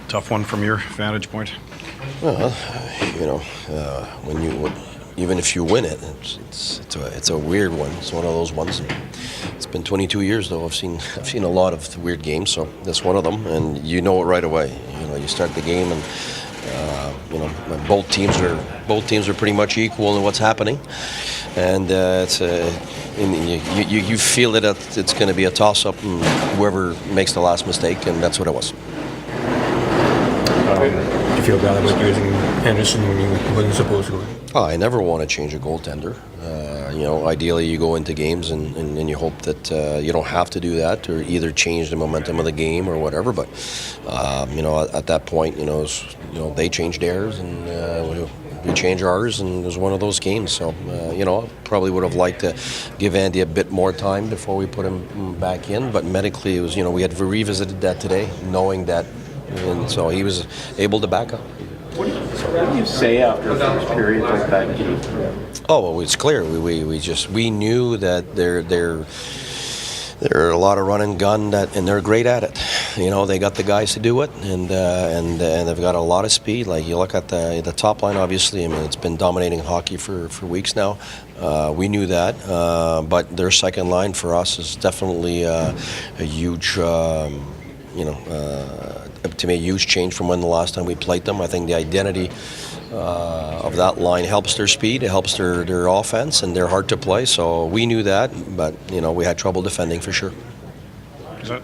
Tough one from your vantage point. Well, even if you win it, it's a weird one. It's one of those ones. It's been 22 years though. I've seen a lot of weird games, so that's one of them, and you know it right away. You start the game, and both teams are pretty much equal in what's happening, and you feel that it's going to be a toss-up, and whoever makes the last mistake, and that's what it was. Do you feel bad about using Anderson when you wasn't supposed to? I never want to change a goaltender. Ideally you go into games and you hope that you don't have to do that, or either change the momentum of the game or whatever. But at that point, they changed theirs and we changed ours, and it was one of those games. So probably would have liked to give Andy a bit more time before we put him back in. But medically, it was we had revisited that today, knowing that. And so he was able to back up. What do you say after a first period like that game? Oh, well, it's clear. We knew that they're a lot of run and gun, and they're great at it. They got the guys to do it, and they've got a lot of speed. Like you look at the top line, obviously. I mean, it's been dominating hockey for weeks now. We knew that, but their second line for us is definitely a huge. To me, a huge change from when the last time we played them. I think the identity of that line helps their speed, it helps their offense, and they're hard to play. So we knew that, but we had trouble defending for sure. Is that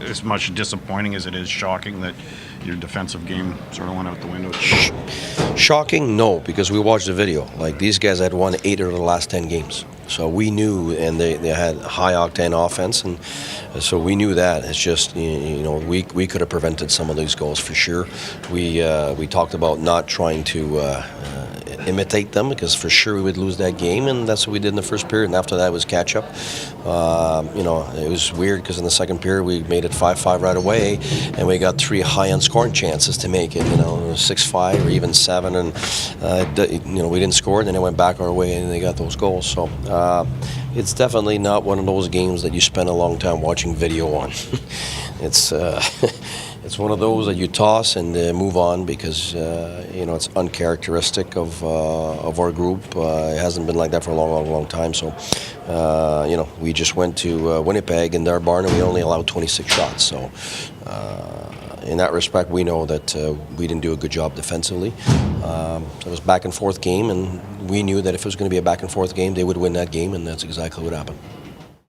as much disappointing as it is shocking that your defensive game sort of went out the window? Shocking? No, because we watched the video. Like, these guys had won 8 of the last 10 games. So we knew, and they had high-octane offense, and so we knew that. It's just, we could have prevented some of these goals for sure. We talked about not trying to imitate them, because for sure we would lose that game, and that's what we did in the first period, and after that was catch-up. It was weird, because in the second period we made it 5-5 right away, and we got 3 high-end scoring chances to make it, 6-5 or even 7, and we didn't score, and then it went back our way, and they got those goals. So it's definitely not one of those games that you spend a long time watching video on. It's one of those that you toss and move on, because it's uncharacteristic of our group. It hasn't been like that for a long time. So we just went to Winnipeg in their barn, and we only allowed 26 shots. So in that respect, we know that we didn't do a good job defensively. So it was a back and forth game, and we knew that if it was going to be a back and forth game, they would win that game, and that's exactly what happened.